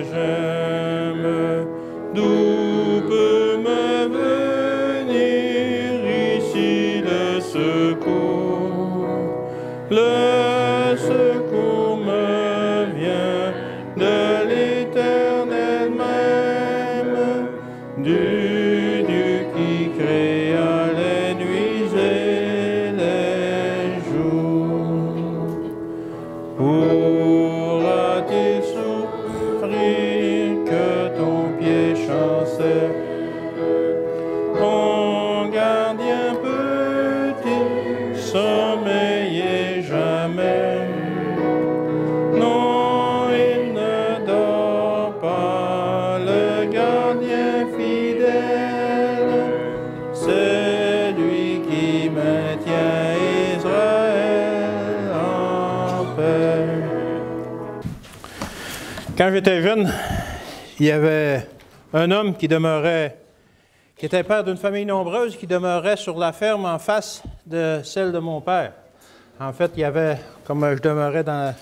j'aime, d'où peut me venir ici le secours? Le secours me vient de l'Éternel même, du Dieu qui créa les nuits et les jours. Pourra-t-il souffrir que ton pied chancelle? Mon gardien peut-il sommeiller jamais? Non, il ne dort pas, le gardien fidèle, c'est lui qui maintient Israël en paix. Quand j'étais jeune, il y avait un homme qui était père d'une famille nombreuse, qui demeurait sur la ferme en face de celle de mon père. En fait, il y avait, comme je demeurais dans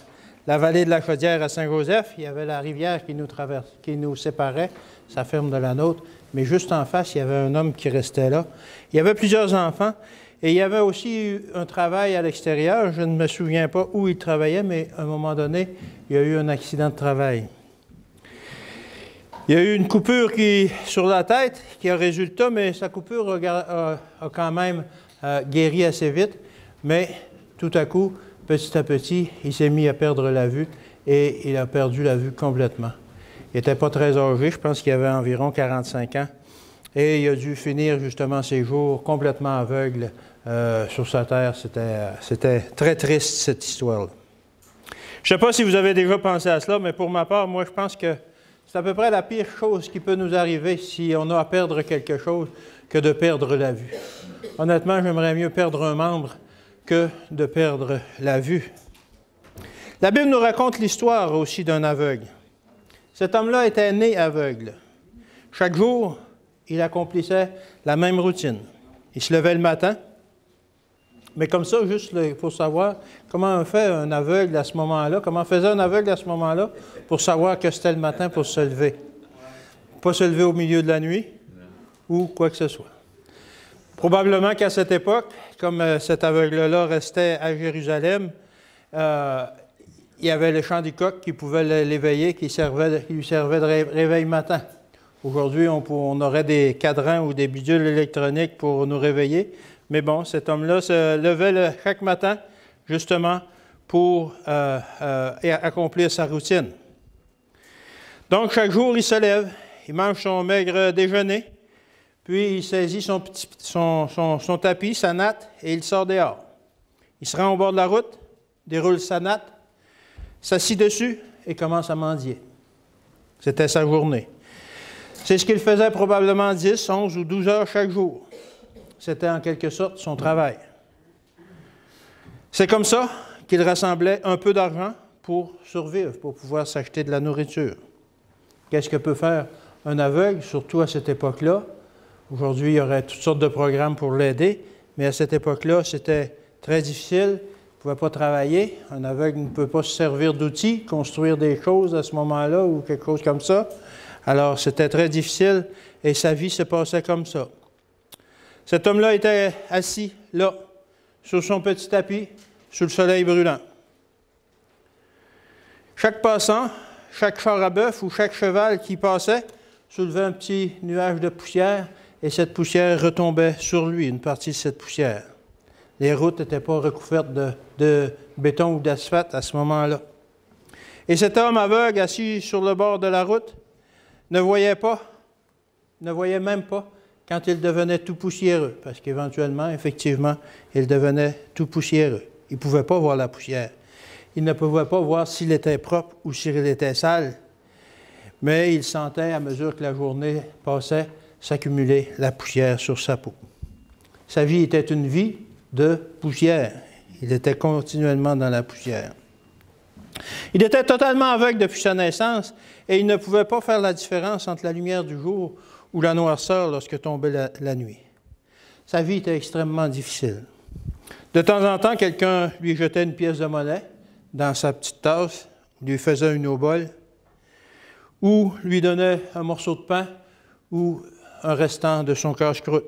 la vallée de la Chaudière à Saint-Joseph, il y avait la rivière qui nous séparait, sa ferme de la nôtre, mais juste en face, il y avait un homme qui restait là. Il y avait plusieurs enfants, et il y avait aussi eu un travail à l'extérieur. Je ne me souviens pas où il travaillait, mais à un moment donné, il y a eu un accident de travail. Il y a eu une coupure sur la tête qui a résulté, mais sa coupure a quand même guéri assez vite. Mais tout à coup, petit à petit, il s'est mis à perdre la vue et il a perdu la vue complètement. Il n'était pas très âgé, je pense qu'il avait environ 45 ans. Et il a dû finir justement ses jours complètement aveugle sur sa terre. C'était très triste, cette histoire-là. Je ne sais pas si vous avez déjà pensé à cela, mais pour ma part, moi, je pense que c'est à peu près la pire chose qui peut nous arriver si on a à perdre quelque chose que de perdre la vue. Honnêtement, j'aimerais mieux perdre un membre que de perdre la vue. La Bible nous raconte l'histoire aussi d'un aveugle. Cet homme-là était né aveugle. Chaque jour, il accomplissait la même routine. Il se levait le matin, mais comme ça, juste pour savoir comment on fait un aveugle à ce moment-là, comment faisait un aveugle à ce moment-là pour savoir que c'était le matin pour se lever. Pas se lever au milieu de la nuit ou quoi que ce soit. Probablement qu'à cette époque, comme cet aveugle-là restait à Jérusalem, il y avait le chant du coq qui pouvait l'éveiller, qui lui servait de réveil matin. Aujourd'hui, on aurait des cadrans ou des bidules électroniques pour nous réveiller. Mais bon, cet homme-là se levait chaque matin, justement, pour accomplir sa routine. Donc, chaque jour, il se lève, il mange son maigre déjeuner, puis il saisit son tapis, sa natte, et il sort dehors. Il se rend au bord de la route, déroule sa natte, s'assit dessus et commence à mendier. C'était sa journée. C'est ce qu'il faisait probablement 10, 11 ou 12 heures chaque jour. C'était en quelque sorte son travail. C'est comme ça qu'il rassemblait un peu d'argent pour survivre, pour pouvoir s'acheter de la nourriture. Qu'est-ce que peut faire un aveugle, surtout à cette époque-là? Aujourd'hui, il y aurait toutes sortes de programmes pour l'aider, mais à cette époque-là, c'était très difficile. Il ne pouvait pas travailler. Un aveugle ne peut pas se servir d'outils, construire des choses à ce moment-là ou quelque chose comme ça. Alors, c'était très difficile et sa vie se passait comme ça. Cet homme-là était assis là, sur son petit tapis, sous le soleil brûlant. Chaque passant, chaque char à bœuf ou chaque cheval qui passait soulevait un petit nuage de poussière et cette poussière retombait sur lui, une partie de cette poussière. Les routes n'étaient pas recouvertes de béton ou d'asphalte à ce moment-là. Et cet homme aveugle assis sur le bord de la route ne voyait même pas quand il devenait tout poussiéreux, parce qu'éventuellement, effectivement, il devenait tout poussiéreux. Il ne pouvait pas voir la poussière. Il ne pouvait pas voir s'il était propre ou s'il était sale, mais il sentait, à mesure que la journée passait, s'accumuler la poussière sur sa peau. Sa vie était une vie de poussière. Il était continuellement dans la poussière. Il était totalement aveugle depuis sa naissance et il ne pouvait pas faire la différence entre la lumière du jour ou la noirceur lorsque tombait la nuit. Sa vie était extrêmement difficile. De temps en temps, quelqu'un lui jetait une pièce de monnaie dans sa petite tasse, lui faisait une eau-bol, ou lui donnait un morceau de pain ou un restant de son casse-croûte.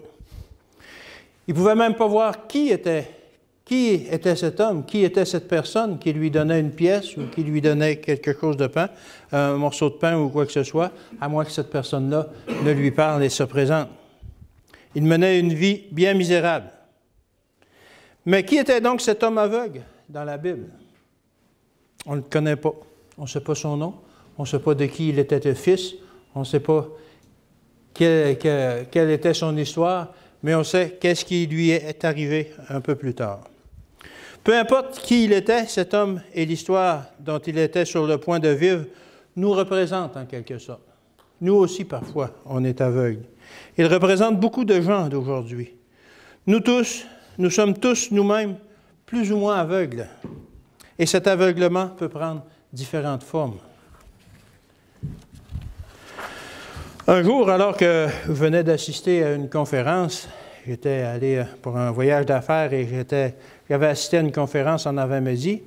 Il ne pouvait même pas voir qui était cet homme, qui était cette personne qui lui donnait une pièce ou qui lui donnait quelque chose de pain, un morceau de pain ou quoi que ce soit, à moins que cette personne-là ne lui parle et se présente. Il menait une vie bien misérable. Mais qui était donc cet homme aveugle dans la Bible? On ne le connaît pas. On ne sait pas son nom. On ne sait pas de qui il était le fils. On ne sait pas quelle était son histoire, mais on sait qu'est-ce qui lui est arrivé un peu plus tard. Peu importe qui il était, cet homme et l'histoire dont il était sur le point de vivre nous représentent en quelque sorte. Nous aussi, parfois, on est aveugles. Il représente beaucoup de gens d'aujourd'hui. Nous sommes tous nous-mêmes plus ou moins aveugles. Et cet aveuglement peut prendre différentes formes. Un jour, alors que je venais d'assister à une conférence, j'étais allé pour un voyage d'affaires et j'avais assisté à une conférence en avant-midi.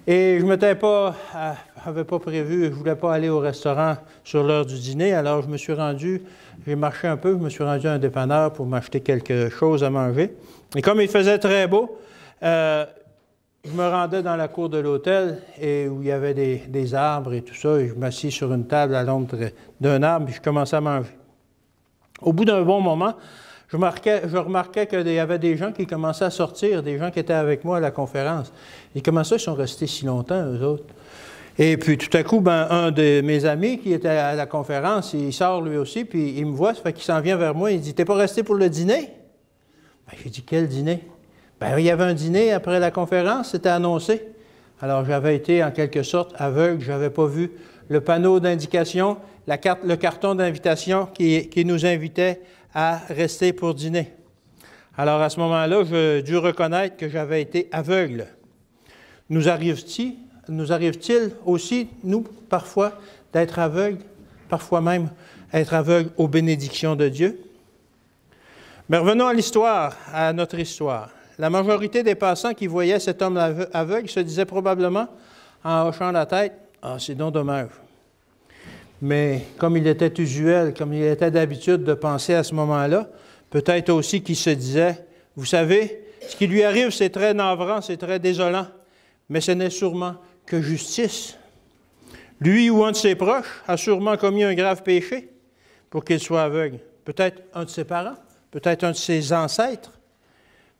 Et je n'avais pas prévu, je ne voulais pas aller au restaurant sur l'heure du dîner, alors je me suis rendu, j'ai marché un peu, je me suis rendu à un dépanneur pour m'acheter quelque chose à manger. Et comme il faisait très beau, je me rendais dans la cour de l'hôtel et où il y avait des arbres et tout ça, et je m'assis sur une table à l'ombre d'un arbre et je commençais à manger. Au bout d'un bon moment, je remarquais qu'il y avait des gens qui commençaient à sortir, des gens qui étaient avec moi à la conférence. Et comment ça, ils sont restés si longtemps, eux autres? Et puis tout à coup, un de mes amis qui était à la conférence, il sort lui aussi, puis il me voit, ça fait qu'il s'en vient vers moi, il dit « T'es pas resté pour le dîner? » J'ai dit « Quel dîner? » Il y avait un dîner après la conférence, c'était annoncé. Alors, j'avais été en quelque sorte aveugle, je n'avais pas vu le panneau d'indication, le carton d'invitation qui nous invitait à rester pour dîner. Alors, à ce moment-là, j'ai dû reconnaître que j'avais été aveugle. Nous arrive-t-il aussi, nous, parfois, d'être aveugles, parfois même être aveugles aux bénédictions de Dieu? Mais revenons à l'histoire, à notre histoire. La majorité des passants qui voyaient cet homme aveugle se disaient probablement, en hochant la tête, « Ah, c'est donc dommage. » Mais comme il était usuel, comme il était d'habitude de penser à ce moment-là, peut-être aussi qu'il se disait, « Vous savez, ce qui lui arrive, c'est très navrant, c'est très désolant, mais ce n'est sûrement que justice. Lui ou un de ses proches a sûrement commis un grave péché pour qu'il soit aveugle. Peut-être un de ses parents, peut-être un de ses ancêtres.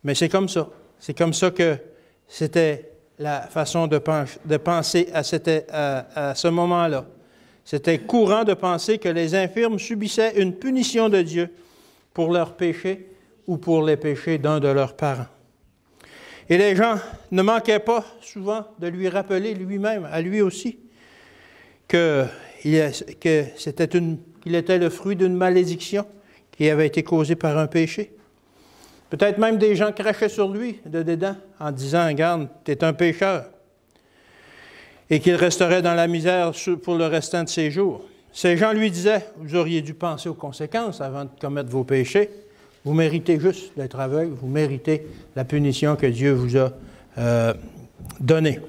Mais c'est comme ça. C'est comme ça que c'était la façon de penser à ce moment-là. C'était courant de penser que les infirmes subissaient une punition de Dieu pour leurs péchés ou pour les péchés d'un de leurs parents. Et les gens ne manquaient pas souvent de lui rappeler lui-même, à lui aussi, qu'il était le fruit d'une malédiction qui avait été causée par un péché. Peut-être même des gens crachaient sur lui de dédain en disant « Regarde, tu es un pécheur » et qu'il resterait dans la misère pour le restant de ses jours. Ces gens lui disaient « Vous auriez dû penser aux conséquences avant de commettre vos péchés. Vous méritez juste d'être aveugle, vous méritez la punition que Dieu vous a donnée. »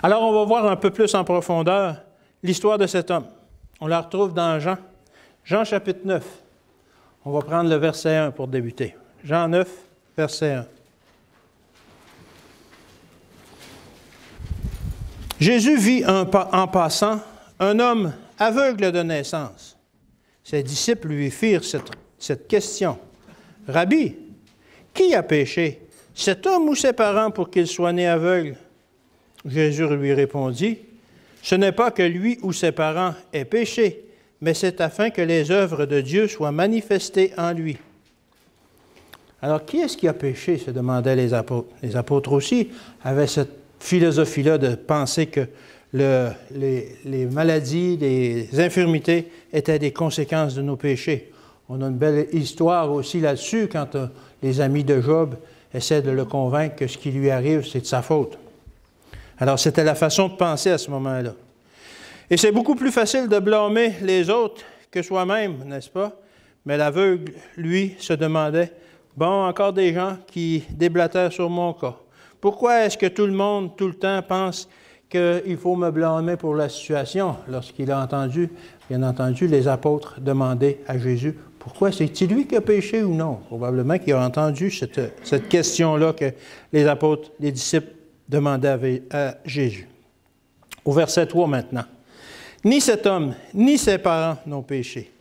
Alors, on va voir un peu plus en profondeur l'histoire de cet homme. On la retrouve dans Jean chapitre 9. On va prendre le verset 1 pour débuter. Jean 9, verset 1. Jésus vit en passant un homme aveugle de naissance. Ses disciples lui firent cette question. « Rabbi, qui a péché, cet homme ou ses parents pour qu'il soit né aveugle? » Jésus lui répondit, « Ce n'est pas que lui ou ses parents aient péché, mais c'est afin que les œuvres de Dieu soient manifestées en lui. » Alors, qui est-ce qui a péché, se demandaient les apôtres. Les apôtres aussi avaient cette philosophie-là de penser que les maladies, les infirmités étaient des conséquences de nos péchés. On a une belle histoire aussi là-dessus quand les amis de Job essaient de le convaincre que ce qui lui arrive, c'est de sa faute. Alors, c'était la façon de penser à ce moment-là. Et c'est beaucoup plus facile de blâmer les autres que soi-même, n'est-ce pas? Mais l'aveugle, lui, se demandait, « Bon, encore des gens qui déblatèrent sur mon cas. Pourquoi est-ce que tout le monde, tout le temps, pense qu'il faut me blâmer pour la situation lorsqu'il a entendu, bien entendu, les apôtres demander à Jésus « Pourquoi? C'est-il lui qui a péché ou non? » Probablement qu'il a entendu cette question-là que les apôtres, les disciples demandaient à Jésus. Au verset 3 maintenant. « Ni cet homme, ni ses parents n'ont péché,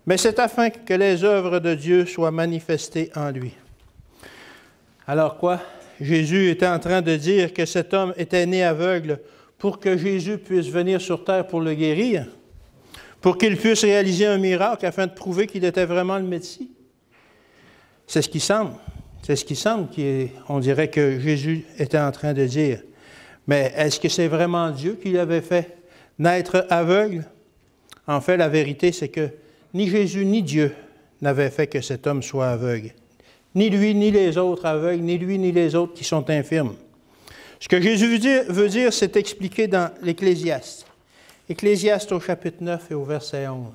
mais c'est afin que les œuvres de Dieu soient manifestées en lui. » Alors quoi? Jésus était en train de dire que cet homme était né aveugle pour que Jésus puisse venir sur terre pour le guérir, pour qu'il puisse réaliser un miracle afin de prouver qu'il était vraiment le Messie. C'est ce qui semble. C'est ce qui semble qu'on dirait que Jésus était en train de dire. Mais est-ce que c'est vraiment Dieu qui l'avait fait naître aveugle? En fait, la vérité, c'est que ni Jésus ni Dieu n'avaient fait que cet homme soit aveugle. Ni lui, ni les autres aveugles, ni lui, ni les autres qui sont infirmes. Ce que Jésus veut dire, c'est expliqué dans l'Ecclésiaste. Ecclésiaste au chapitre 9 et au verset 11.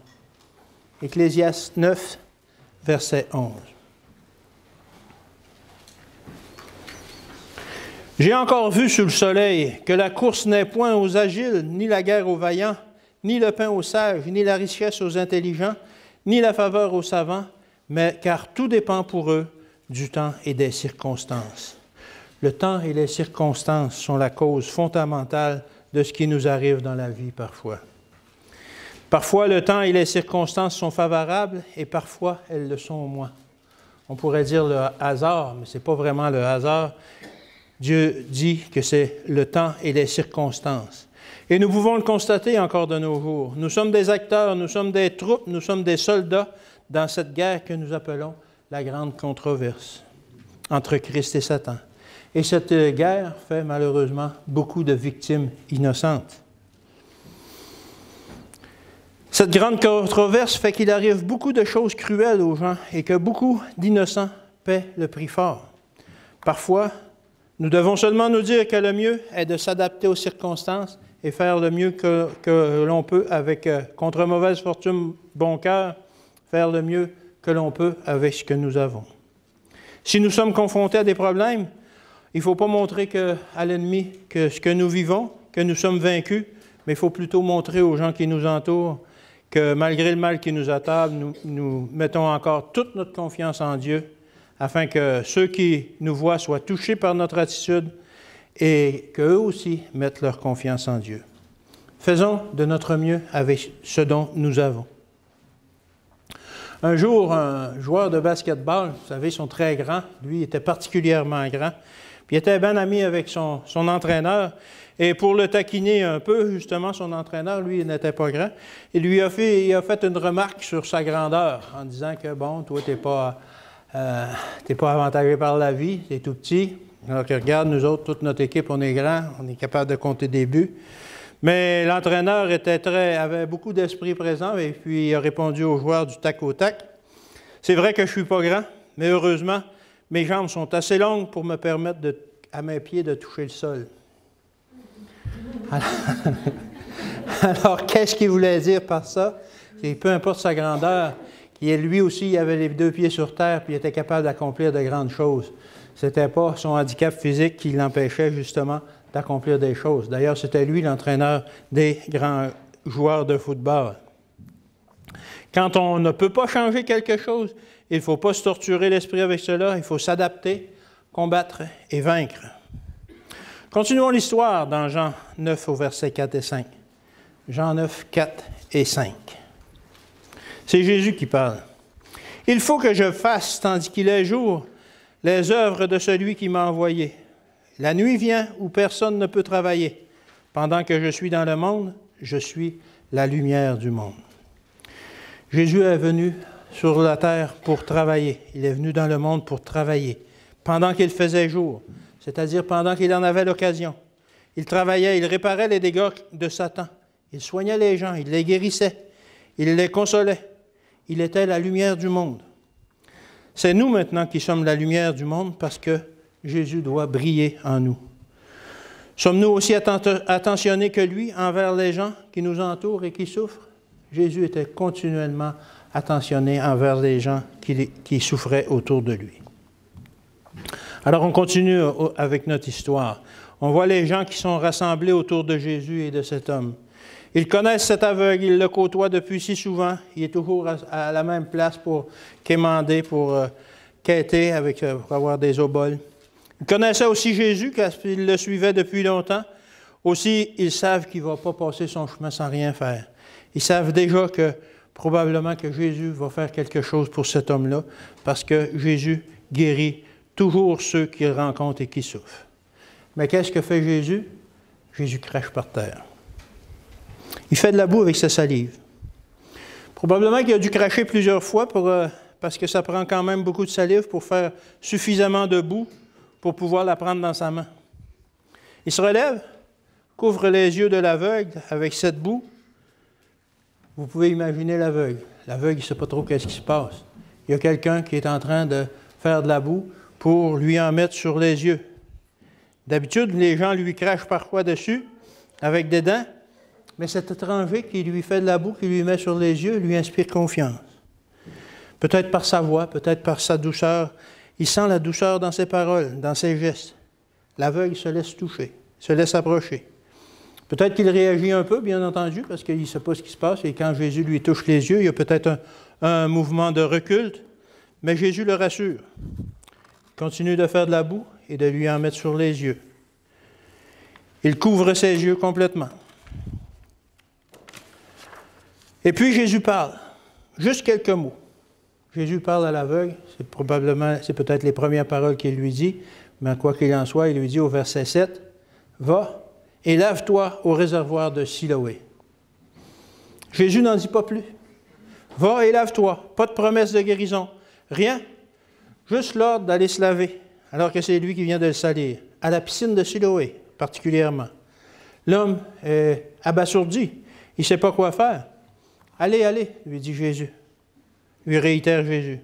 Ecclésiaste 9, verset 11. « J'ai encore vu sous le soleil que la course n'est point aux agiles, ni la guerre aux vaillants, ni le pain aux sages, ni la richesse aux intelligents, ni la faveur aux savants, mais car tout dépend pour eux du temps et des circonstances. » Le temps et les circonstances sont la cause fondamentale de ce qui nous arrive dans la vie parfois. Parfois, le temps et les circonstances sont favorables et parfois, elles le sont moins. On pourrait dire le hasard, mais ce n'est pas vraiment le hasard. Dieu dit que c'est le temps et les circonstances. Et nous pouvons le constater encore de nos jours. Nous sommes des acteurs, nous sommes des troupes, nous sommes des soldats dans cette guerre que nous appelons la grande controverse entre Christ et Satan. Et cette guerre fait malheureusement beaucoup de victimes innocentes. Cette grande controverse fait qu'il arrive beaucoup de choses cruelles aux gens et que beaucoup d'innocents paient le prix fort. Parfois, nous devons seulement nous dire que le mieux est de s'adapter aux circonstances et faire le mieux que l'on peut avec, contre mauvaise fortune, bon cœur, faire le mieux que l'on peut avec ce que nous avons. Si nous sommes confrontés à des problèmes, il ne faut pas montrer à l'ennemi que ce que nous vivons, que nous sommes vaincus, mais il faut plutôt montrer aux gens qui nous entourent que malgré le mal qui nous attable, nous mettons encore toute notre confiance en Dieu, afin que ceux qui nous voient soient touchés par notre attitude et qu'eux aussi mettent leur confiance en Dieu. Faisons de notre mieux avec ce dont nous avons. Un jour, un joueur de basketball, vous savez, ils sont très grands, lui était particulièrement grand, puis il était bien ami avec son entraîneur, et pour le taquiner un peu, justement, son entraîneur, lui, il n'était pas grand, il lui a fait une remarque sur sa grandeur, en disant que, bon, toi, tu n'es pas avantagé par la vie, tu es tout petit, alors que regarde, nous autres, toute notre équipe, on est grands, on est capable de compter des buts. Mais l'entraîneur avait beaucoup d'esprit présent et puis il a répondu aux joueurs du tac au tac. C'est vrai que je ne suis pas grand, mais heureusement, mes jambes sont assez longues pour me permettre à mes pieds de toucher le sol. Alors qu'est-ce qu'il voulait dire par ça? C'est peu importe sa grandeur, lui aussi, il avait les deux pieds sur terre puis il était capable d'accomplir de grandes choses. Ce n'était pas son handicap physique qui l'empêchait justement d'accomplir des choses. D'ailleurs, c'était lui l'entraîneur des grands joueurs de football. Quand on ne peut pas changer quelque chose, il ne faut pas se torturer l'esprit avec cela, il faut s'adapter, combattre et vaincre. Continuons l'histoire dans Jean 9 au verset 4 et 5. Jean 9, 4 et 5. C'est Jésus qui parle. « Il faut que je fasse, tandis qu'il est jour, les œuvres de celui qui m'a envoyé. La nuit vient où personne ne peut travailler. Pendant que je suis dans le monde, je suis la lumière du monde. » Jésus est venu sur la terre pour travailler. Il est venu dans le monde pour travailler. Pendant qu'il faisait jour, c'est-à-dire pendant qu'il en avait l'occasion. Il travaillait, il réparait les dégâts de Satan. Il soignait les gens, il les guérissait, il les consolait. Il était la lumière du monde. C'est nous maintenant qui sommes la lumière du monde parce que Jésus doit briller en nous. Sommes-nous aussi attentionnés que lui envers les gens qui nous entourent et qui souffrent? Jésus était continuellement attentionné envers les gens qui souffraient autour de lui. Alors on continue avec notre histoire. On voit les gens qui sont rassemblés autour de Jésus et de cet homme. Ils connaissent cet aveugle, ils le côtoient depuis si souvent. Il est toujours à la même place pour quémander, pour quêter, pour avoir des oboles. Ils connaissaient aussi Jésus, car ils le suivaient depuis longtemps. Aussi, ils savent qu'il ne va pas passer son chemin sans rien faire. Ils savent déjà que probablement que Jésus va faire quelque chose pour cet homme-là, parce que Jésus guérit toujours ceux qu'il rencontre et qui souffrent. Mais qu'est-ce que fait Jésus? Jésus crache par terre. Il fait de la boue avec sa salive. Probablement qu'il a dû cracher plusieurs fois parce que ça prend quand même beaucoup de salive pour faire suffisamment de boue pour pouvoir la prendre dans sa main. Il se relève, couvre les yeux de l'aveugle avec cette boue. Vous pouvez imaginer l'aveugle. L'aveugle, il ne sait pas trop qu'est-ce qui se passe. Il y a quelqu'un qui est en train de faire de la boue pour lui en mettre sur les yeux. D'habitude, les gens lui crachent parfois dessus avec des dents, mais cet étranger qui lui fait de la boue, qui lui met sur les yeux, lui inspire confiance. Peut-être par sa voix, peut-être par sa douceur. Il sent la douceur dans ses paroles, dans ses gestes. L'aveugle se laisse toucher, se laisse approcher. Peut-être qu'il réagit un peu, bien entendu, parce qu'il ne sait pas ce qui se passe, et quand Jésus lui touche les yeux, il y a peut-être un mouvement de recul, mais Jésus le rassure. Il continue de faire de la boue et de lui en mettre sur les yeux. Il couvre ses yeux complètement. Et puis Jésus parle, juste quelques mots. Jésus parle à l'aveugle, c'est peut-être les premières paroles qu'il lui dit, mais quoi qu'il en soit, il lui dit au verset 7, « Va et lave-toi au réservoir de Siloé. » Jésus n'en dit pas plus. « Va et lave-toi. » Pas de promesse de guérison, rien. Juste l'ordre d'aller se laver, alors que c'est lui qui vient de le salir, à la piscine de Siloé particulièrement. L'homme est abasourdi, il ne sait pas quoi faire. « Allez, allez, » lui dit Jésus, lui réitère Jésus.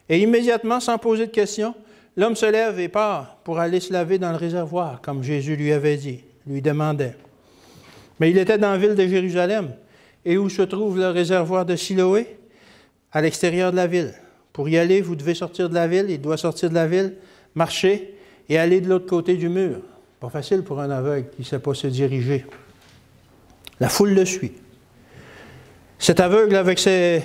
Et immédiatement, sans poser de questions, l'homme se lève et part pour aller se laver dans le réservoir, comme Jésus lui avait dit, lui demandait. Mais il était dans la ville de Jérusalem. Et où se trouve le réservoir de Siloé? À l'extérieur de la ville. Pour y aller, vous devez sortir de la ville, il doit sortir de la ville, marcher et aller de l'autre côté du mur. Pas facile pour un aveugle qui ne sait pas se diriger. La foule le suit. Cet aveugle avec ses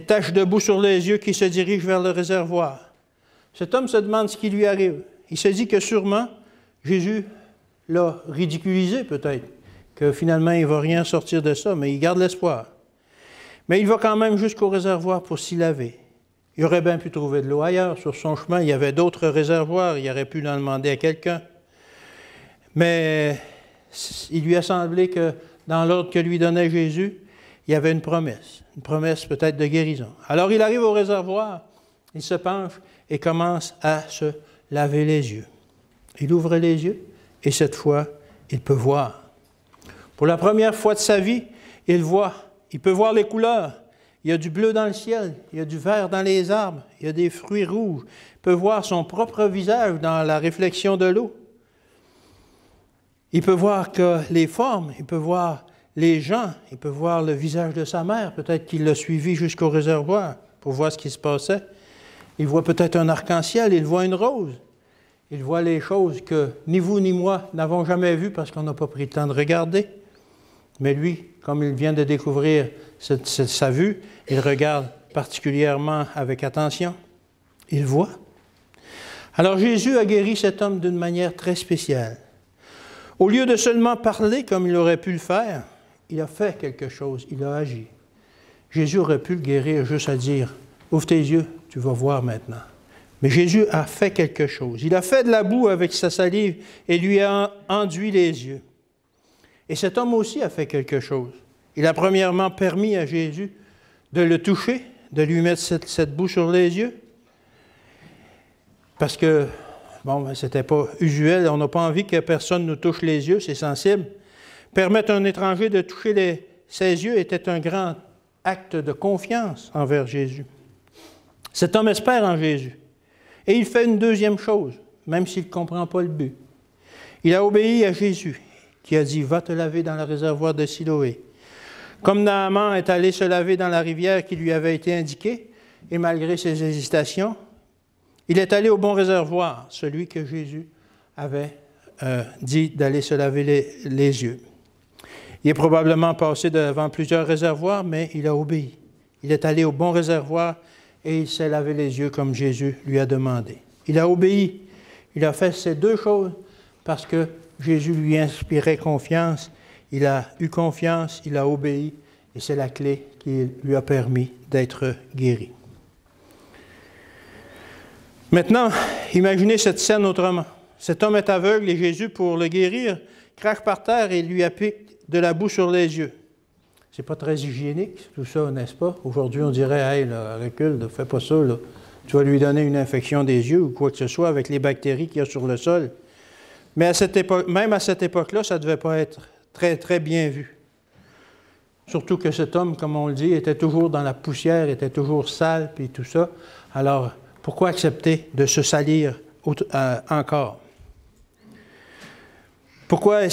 taches de boue sur les yeux qui se dirige vers le réservoir. Cet homme se demande ce qui lui arrive. Il se dit que sûrement, Jésus l'a ridiculisé peut-être, que finalement il ne va rien sortir de ça, mais il garde l'espoir. Mais il va quand même jusqu'au réservoir pour s'y laver. Il aurait bien pu trouver de l'eau ailleurs. Sur son chemin, il y avait d'autres réservoirs. Il aurait pu en demander à quelqu'un. Mais il lui a semblé que dans l'ordre que lui donnait Jésus, il y avait une promesse peut-être de guérison. Alors il arrive au réservoir, il se penche et commence à se laver les yeux. Il ouvre les yeux et cette fois, il peut voir. Pour la première fois de sa vie, il voit. Il peut voir les couleurs. Il y a du bleu dans le ciel, il y a du vert dans les arbres, il y a des fruits rouges. Il peut voir son propre visage dans la réflexion de l'eau. Il peut voir que les formes, il peut voir les gens, il peut voir le visage de sa mère, peut-être qu'il l'a suivi jusqu'au réservoir pour voir ce qui se passait. Il voit peut-être un arc-en-ciel, il voit une rose. Il voit les choses que ni vous ni moi n'avons jamais vues parce qu'on n'a pas pris le temps de regarder. Mais lui, comme il vient de découvrir sa vue, il regarde particulièrement avec attention. Il voit. Alors Jésus a guéri cet homme d'une manière très spéciale. Au lieu de seulement parler comme il aurait pu le faire, il a fait quelque chose, il a agi. Jésus aurait pu le guérir juste à dire « Ouvre tes yeux, tu vas voir maintenant ». Mais Jésus a fait quelque chose. Il a fait de la boue avec sa salive et lui a enduit les yeux. Et cet homme aussi a fait quelque chose. Il a premièrement permis à Jésus de le toucher, de lui mettre cette boue sur les yeux. Parce que, bon, ce n'était pas usuel, on n'a pas envie que personne nous touche les yeux, c'est sensible. Permettre à un étranger de toucher ses yeux était un grand acte de confiance envers Jésus. Cet homme espère en Jésus. Et il fait une deuxième chose, même s'il ne comprend pas le but. Il a obéi à Jésus, qui a dit « Va te laver dans le réservoir de Siloé ». Comme Naaman est allé se laver dans la rivière qui lui avait été indiquée, et malgré ses hésitations, il est allé au bon réservoir, celui que Jésus avait dit d'aller se laver les yeux. Il est probablement passé devant plusieurs réservoirs, mais il a obéi. Il est allé au bon réservoir et il s'est lavé les yeux comme Jésus lui a demandé. Il a obéi. Il a fait ces deux choses parce que Jésus lui inspirait confiance. Il a eu confiance, il a obéi et c'est la clé qui lui a permis d'être guéri. Maintenant, imaginez cette scène autrement. Cet homme est aveugle et Jésus, pour le guérir, crache par terre et lui applique de la boue sur les yeux. C'est pas très hygiénique, tout ça, n'est-ce pas? Aujourd'hui, on dirait, « Hey, là, recule, là, fais pas ça, là. Tu vas lui donner une infection des yeux ou quoi que ce soit avec les bactéries qu'il y a sur le sol. » Mais même à cette époque-là, ça ne devait pas être très, très bien vu. Surtout que cet homme, comme on le dit, était toujours dans la poussière, était toujours sale, puis tout ça. Alors, pourquoi accepter de se salir encore? Pourquoi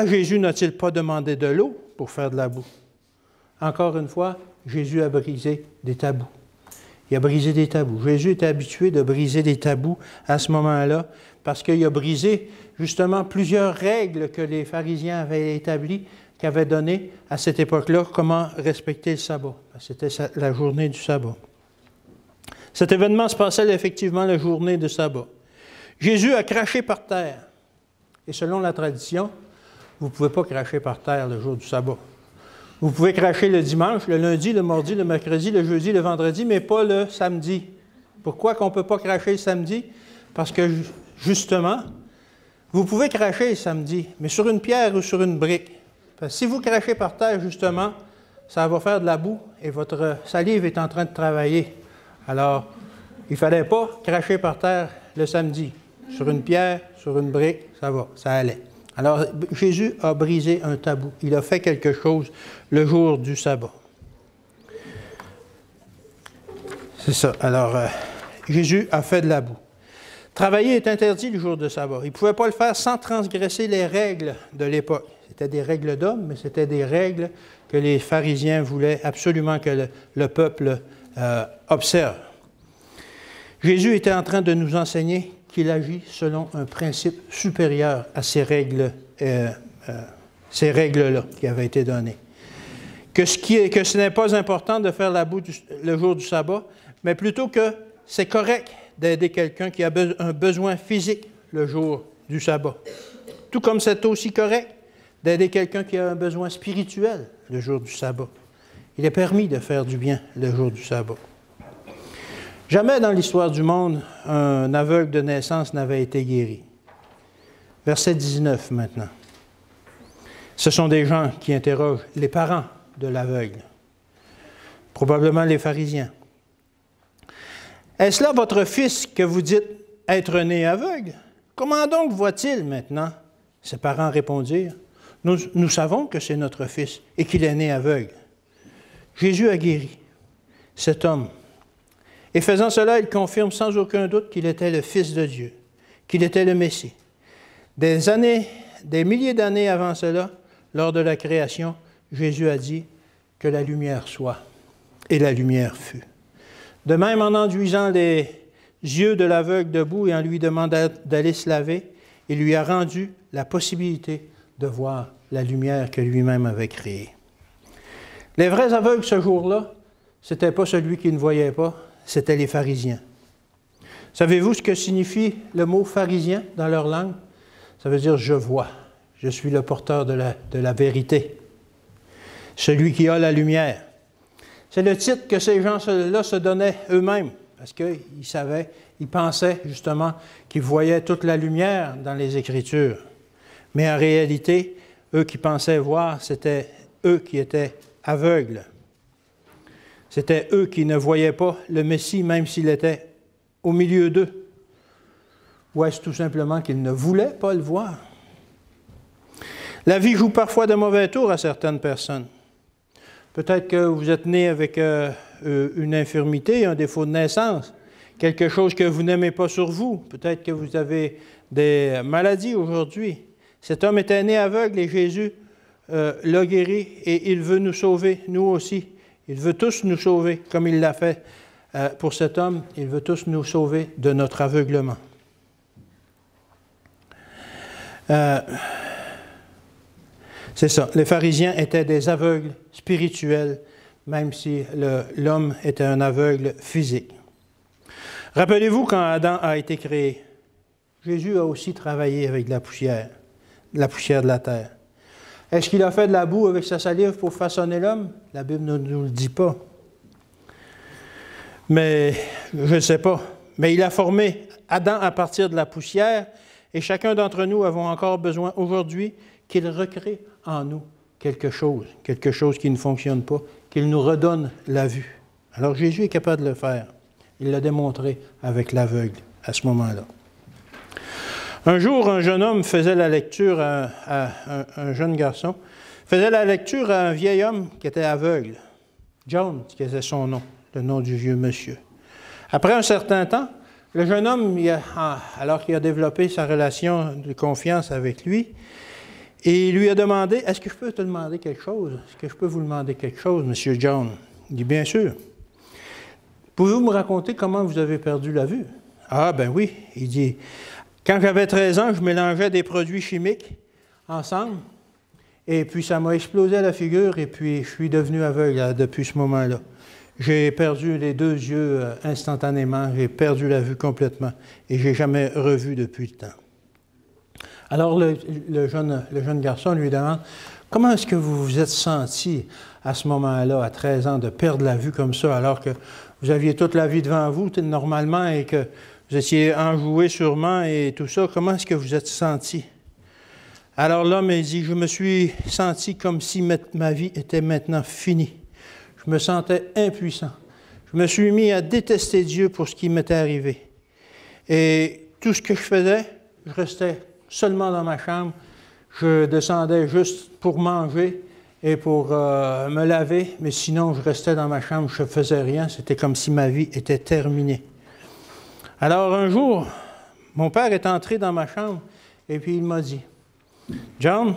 Jésus n'a-t-il pas demandé de l'eau pour faire de la boue? Encore une fois, Jésus a brisé des tabous. Il a brisé des tabous. Jésus était habitué de briser des tabous à ce moment-là parce qu'il a brisé justement plusieurs règles que les pharisiens avaient établies, qui avaient donné à cette époque-là comment respecter le sabbat. C'était la journée du sabbat. Cet événement se passait effectivement la journée du sabbat. Jésus a craché par terre. Et selon la tradition, vous ne pouvez pas cracher par terre le jour du sabbat. Vous pouvez cracher le dimanche, le lundi, le mardi, le mercredi, le jeudi, le vendredi, mais pas le samedi. Pourquoi qu'on ne peut pas cracher le samedi? Parce que, justement, vous pouvez cracher le samedi, mais sur une pierre ou sur une brique. Parce que si vous crachez par terre, justement, ça va faire de la boue et votre salive est en train de travailler. Alors, il ne fallait pas cracher par terre le samedi. Sur une pierre, sur une brique, ça va, ça allait. Alors, Jésus a brisé un tabou. Il a fait quelque chose le jour du sabbat. C'est ça. Alors, Jésus a fait de la boue. Travailler est interdit le jour du sabbat. Il ne pouvait pas le faire sans transgresser les règles de l'époque. C'était des règles d'hommes, mais c'était des règles que les pharisiens voulaient absolument que le peuple observe. Jésus était en train de nous enseigner qu'il agit selon un principe supérieur à ces règles-là qui avaient été données. Que ce n'est pas important de faire la boue le jour du sabbat, mais plutôt que c'est correct d'aider quelqu'un qui a un besoin physique le jour du sabbat. Tout comme c'est aussi correct d'aider quelqu'un qui a un besoin spirituel le jour du sabbat. Il est permis de faire du bien le jour du sabbat. Jamais dans l'histoire du monde, un aveugle de naissance n'avait été guéri. Verset 19 maintenant. Ce sont des gens qui interrogent les parents de l'aveugle, probablement les pharisiens. Est-ce là votre fils que vous dites être né aveugle? Comment donc voit-il maintenant? Ses parents répondirent, nous savons que c'est notre fils et qu'il est né aveugle. Jésus a guéri cet homme. Et faisant cela, il confirme sans aucun doute qu'il était le Fils de Dieu, qu'il était le Messie. Des milliers d'années avant cela, lors de la création, Jésus a dit que la lumière soit, et la lumière fut. De même, en enduisant les yeux de l'aveugle debout et en lui demandant d'aller se laver, il lui a rendu la possibilité de voir la lumière que lui-même avait créée. Les vrais aveugles ce jour-là, ce n'était pas celui qui ne voyait pas, c'était les pharisiens. Savez-vous ce que signifie le mot pharisien dans leur langue? Ça veut dire « je vois ». Je suis le porteur de la vérité. Celui qui a la lumière. C'est le titre que ces gens-là se donnaient eux-mêmes, parce qu'ils savaient, ils pensaient justement qu'ils voyaient toute la lumière dans les Écritures. Mais en réalité, eux qui pensaient voir, c'était eux qui étaient aveugles. C'était eux qui ne voyaient pas le Messie, même s'il était au milieu d'eux. Ou est-ce tout simplement qu'ils ne voulaient pas le voir? La vie joue parfois de mauvais tours à certaines personnes. Peut-être que vous êtes né avec une infirmité, un défaut de naissance, quelque chose que vous n'aimez pas sur vous. Peut-être que vous avez des maladies aujourd'hui. Cet homme était né aveugle et Jésus l'a guéri et il veut nous sauver, nous aussi. Il veut tous nous sauver, comme il l'a fait pour cet homme. Il veut tous nous sauver de notre aveuglement. C'est ça, les pharisiens étaient des aveugles spirituels, même si l'homme était un aveugle physique. Rappelez-vous quand Adam a été créé, Jésus a aussi travaillé avec de la poussière de la terre. Est-ce qu'il a fait de la boue avec sa salive pour façonner l'homme? La Bible ne nous le dit pas. Mais je ne sais pas. Mais il a formé Adam à partir de la poussière et chacun d'entre nous avons encore besoin aujourd'hui qu'il recrée en nous quelque chose qui ne fonctionne pas, qu'il nous redonne la vue. Alors Jésus est capable de le faire. Il l'a démontré avec l'aveugle à ce moment-là. Un jour, un jeune homme faisait la lecture à un jeune garçon, faisait la lecture à un vieil homme qui était aveugle. John, qui était son nom, le nom du vieux monsieur. Après un certain temps, le jeune homme, alors qu'il a développé sa relation de confiance avec lui, et il lui a demandé, « Est-ce que je peux te demander quelque chose? Est-ce que je peux vous demander quelque chose, monsieur John? » Il dit, « Bien sûr. Pouvez-vous me raconter comment vous avez perdu la vue? » « Ah, ben oui. » Il dit, « Quand j'avais 13 ans, je mélangeais des produits chimiques ensemble, et puis ça m'a explosé à la figure, et puis je suis devenu aveugle depuis ce moment-là. J'ai perdu les deux yeux instantanément, j'ai perdu la vue complètement, et je n'ai jamais revu depuis le temps. » Alors le jeune garçon lui demande, « Comment est-ce que vous vous êtes senti à ce moment-là, à 13 ans, de perdre la vue comme ça, alors que vous aviez toute la vie devant vous, normalement, et que vous étiez enjoué sûrement et tout ça, comment est-ce que vous êtes senti? » Alors l'homme dit, « Je me suis senti comme si ma vie était maintenant finie. Je me sentais impuissant. Je me suis mis à détester Dieu pour ce qui m'était arrivé. Et tout ce que je faisais, je restais seulement dans ma chambre. Je descendais juste pour manger et pour me laver, mais sinon je restais dans ma chambre, je ne faisais rien. C'était comme si ma vie était terminée. » Alors un jour, mon père est entré dans ma chambre et puis il m'a dit, « John,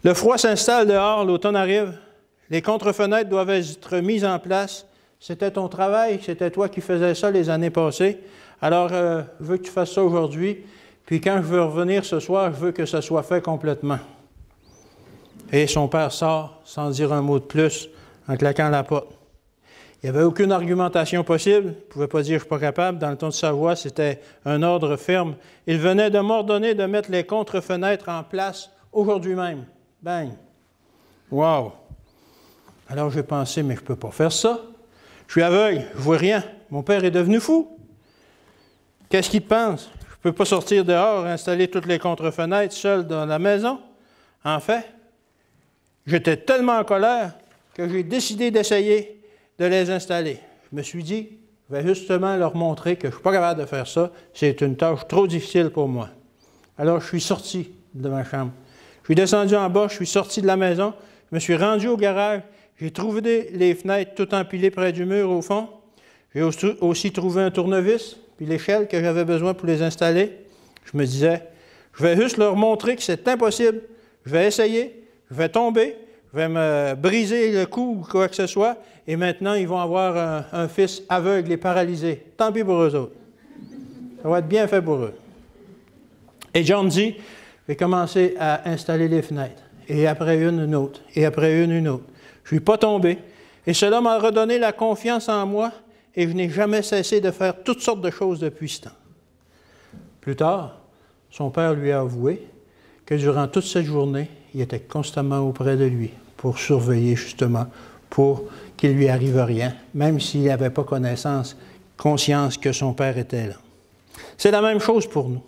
le froid s'installe dehors, l'automne arrive, les contre-fenêtres doivent être mises en place. C'était ton travail, c'était toi qui faisais ça les années passées. Alors, je veux que tu fasses ça aujourd'hui. Puis quand je veux revenir ce soir, je veux que ça soit fait complètement. » Et son père sort sans dire un mot de plus, en claquant la porte. Il n'y avait aucune argumentation possible. Il ne pouvait pas dire « je ne suis pas capable ». Dans le ton de sa voix, c'était un ordre ferme. Il venait de m'ordonner de mettre les contre-fenêtres en place aujourd'hui même. Bang! Wow! Alors j'ai pensé, mais je ne peux pas faire ça. Je suis aveugle, je ne vois rien. Mon père est devenu fou. Qu'est-ce qu'il pense? Je ne peux pas sortir dehors et installer toutes les contre-fenêtres seul dans la maison. En fait, j'étais tellement en colère que j'ai décidé d'essayer de les installer. Je me suis dit, je vais justement leur montrer que je ne suis pas capable de faire ça. C'est une tâche trop difficile pour moi. Alors je suis sorti de ma chambre. Je suis descendu en bas, je suis sorti de la maison, je me suis rendu au garage. J'ai trouvé les fenêtres tout empilées près du mur au fond. J'ai aussi trouvé un tournevis, puis l'échelle que j'avais besoin pour les installer. Je me disais, je vais juste leur montrer que c'est impossible. Je vais essayer, je vais tomber, je vais me briser le cou ou quoi que ce soit, et maintenant ils vont avoir un fils aveugle et paralysé. Tant pis pour eux autres. Ça va être bien fait pour eux. Et John dit, je vais commencer à installer les fenêtres, et après une autre, et après une autre. Je ne suis pas tombé. Et cela m'a redonné la confiance en moi et je n'ai jamais cessé de faire toutes sortes de choses depuis ce temps. Plus tard, son père lui a avoué que durant toute cette journée, il était constamment auprès de lui pour surveiller justement, pour qu'il ne lui arrive rien, même s'il n'avait pas conscience que son père était là. C'est la même chose pour nous.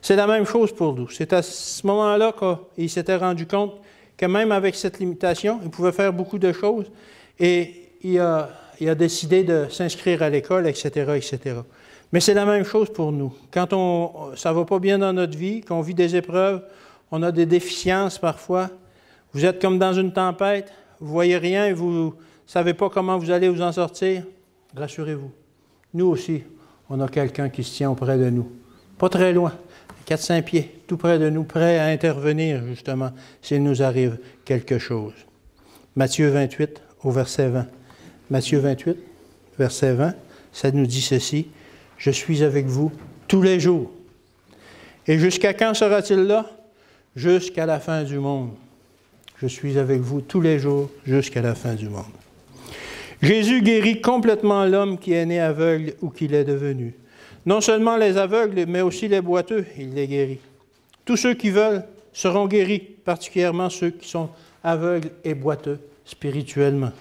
C'est la même chose pour nous. C'est à ce moment-là qu'il s'était rendu compte que même avec cette limitation, il pouvait faire beaucoup de choses et il a décidé de s'inscrire à l'école, etc., etc. Mais c'est la même chose pour nous. Quand ça ne va pas bien dans notre vie, qu'on vit des épreuves, on a des déficiences parfois, vous êtes comme dans une tempête, vous ne voyez rien et vous ne savez pas comment vous allez vous en sortir, rassurez-vous. Nous aussi, on a quelqu'un qui se tient auprès de nous. Pas très loin. 4-5 pieds, tout près de nous, prêt à intervenir, justement, s'il nous arrive quelque chose. Matthieu 28, au verset 20. Matthieu 28, verset 20, ça nous dit ceci, « Je suis avec vous tous les jours, Et jusqu'à quand sera-t-il là? Jusqu'à la fin du monde. Je suis avec vous tous les jours jusqu'à la fin du monde. Jésus guérit complètement l'homme qui est né aveugle ou qui l'est devenu. Non seulement les aveugles, mais aussi les boiteux, il les guérit. Tous ceux qui veulent seront guéris, particulièrement ceux qui sont aveugles et boiteux spirituellement.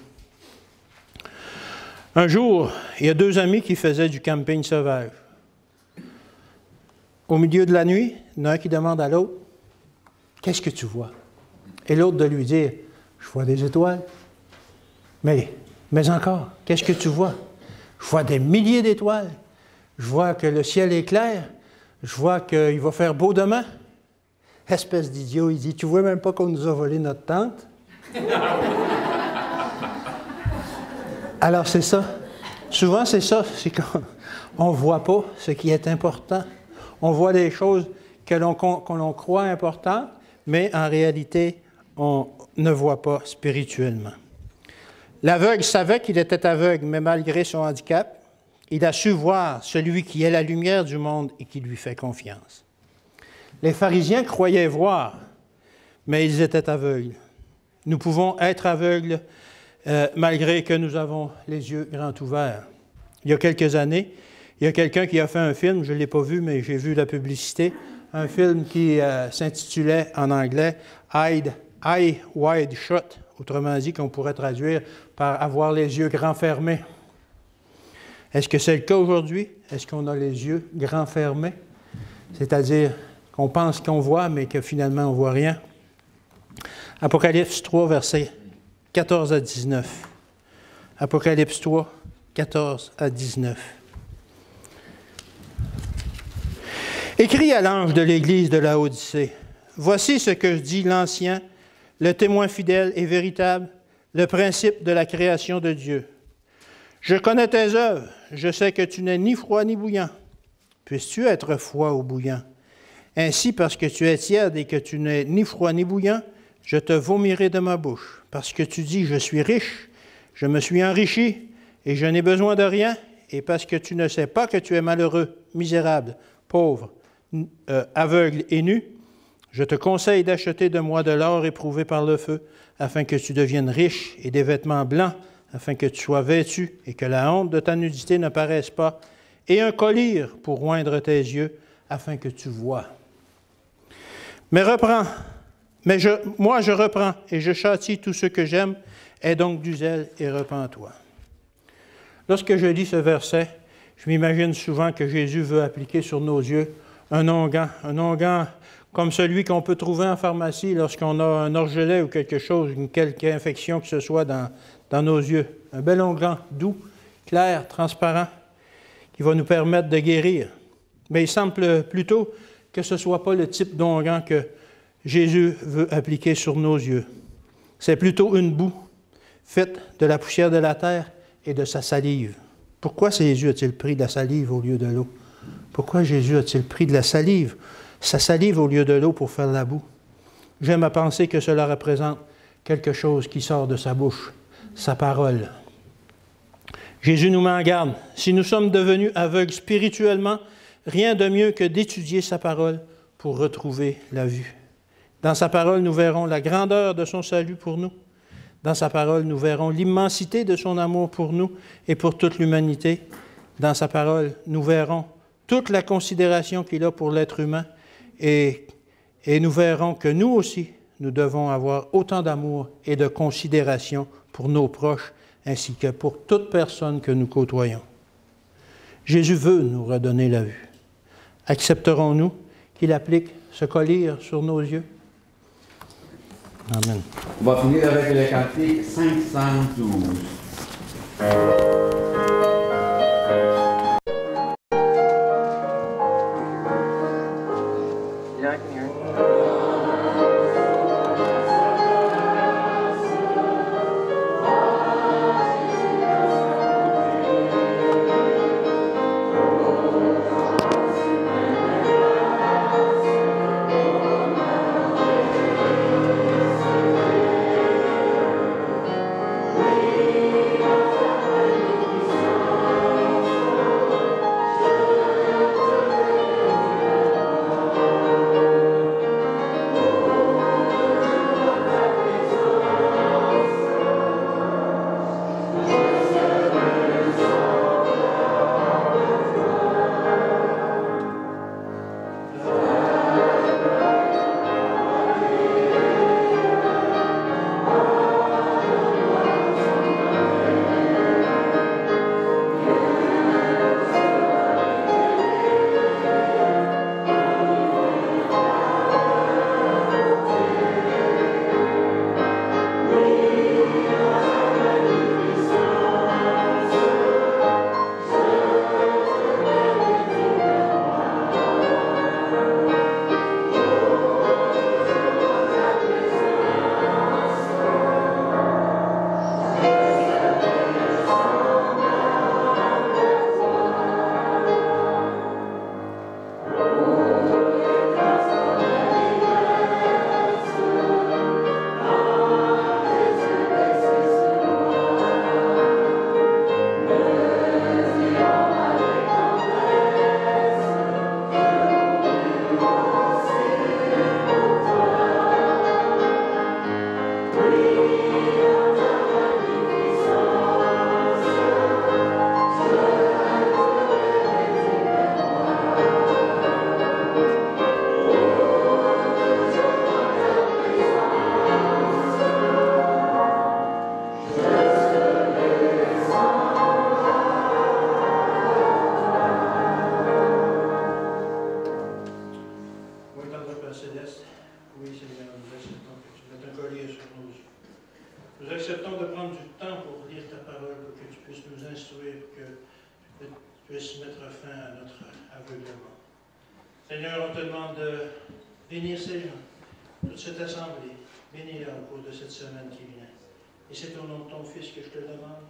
Un jour, il y a deux amis qui faisaient du camping sauvage. Au milieu de la nuit, il y en a un qui demande à l'autre, « Qu'est-ce que tu vois? » Et l'autre de lui dire, « Je vois des étoiles. » Mais encore, qu'est-ce que tu vois? « Je vois des milliers d'étoiles. Je vois que le ciel est clair. Je vois qu'il va faire beau demain. » Espèce d'idiot, il dit, « Tu vois même pas qu'on nous a volé notre tente? » Alors c'est ça. Souvent c'est ça, c'est qu'on ne voit pas ce qui est important. On voit des choses que l'on croit importantes, mais en réalité, on ne voit pas spirituellement. L'aveugle savait qu'il était aveugle, mais malgré son handicap, il a su voir celui qui est la lumière du monde et qui lui fait confiance. Les pharisiens croyaient voir, mais ils étaient aveugles. Nous pouvons être aveugles malgré que nous avons les yeux grands ouverts. Il y a quelques années, il y a quelqu'un qui a fait un film, je ne l'ai pas vu, mais j'ai vu la publicité, un film qui s'intitulait en anglais « Eye Wide Shut », autrement dit qu'on pourrait traduire par « avoir les yeux grands fermés ». Est-ce que c'est le cas aujourd'hui? Est-ce qu'on a les yeux grands fermés? C'est-à-dire qu'on pense qu'on voit, mais que finalement on ne voit rien. Apocalypse 3, versets 14 à 19. Apocalypse 3, 14 à 19. Écrit à l'ange de l'Église de Laodicée, « Voici ce que dit l'Ancien, le témoin fidèle et véritable, le principe de la création de Dieu. Je connais tes œuvres, je sais que tu n'es ni froid ni bouillant. Puisses-tu être froid ou bouillant? Ainsi, parce que tu es tiède et que tu n'es ni froid ni bouillant, je te vomirai de ma bouche. Parce que tu dis, je suis riche, je me suis enrichi, et je n'ai besoin de rien, et parce que tu ne sais pas que tu es malheureux, misérable, pauvre, aveugle et nu, je te conseille d'acheter de moi de l'or éprouvé par le feu, afin que tu deviennes riche, et des vêtements blancs, afin que tu sois vêtu, et que la honte de ta nudité ne paraisse pas, et un collier pour oindre tes yeux, afin que tu vois. Moi je reprends, et je châtie tous ceux que j'aime, aie donc du zèle et repens-toi. Lorsque je lis ce verset, je m'imagine souvent que Jésus veut appliquer sur nos yeux un onguent comme celui qu'on peut trouver en pharmacie lorsqu'on a un orgelet ou quelque chose, quelque infection que ce soit dans nos yeux. Un bel onguent doux, clair, transparent, qui va nous permettre de guérir. Mais il semble plutôt que ce ne soit pas le type d'onguent que Jésus veut appliquer sur nos yeux. C'est plutôt une boue faite de la poussière de la terre et de sa salive. Pourquoi Jésus a-t-il pris de la salive au lieu de l'eau? Pourquoi Jésus a-t-il pris de la salive, sa salive au lieu de l'eau pour faire la boue? J'aime à penser que cela représente quelque chose qui sort de sa bouche, sa parole. Jésus nous met en garde. Si nous sommes devenus aveugles spirituellement, rien de mieux que d'étudier sa parole pour retrouver la vue. Dans sa parole, nous verrons la grandeur de son salut pour nous. Dans sa parole, nous verrons l'immensité de son amour pour nous et pour toute l'humanité. Dans sa parole, nous verrons toute la considération qu'il a pour l'être humain et nous verrons que nous aussi, nous devons avoir autant d'amour et de considération pour nos proches ainsi que pour toute personne que nous côtoyons. Jésus veut nous redonner la vue. Accepterons-nous qu'il applique ce collier sur nos yeux? Amen. On va finir avec le cantique 512. acceptons de prendre du temps pour lire ta parole, pour que tu puisses nous instruire, que tu puisses mettre fin à notre aveuglement. Seigneur, on te demande de bénir ces gens, toute cette assemblée. Bénis-la au cours de cette semaine qui vient. Et c'est au nom de ton Fils que je te demande.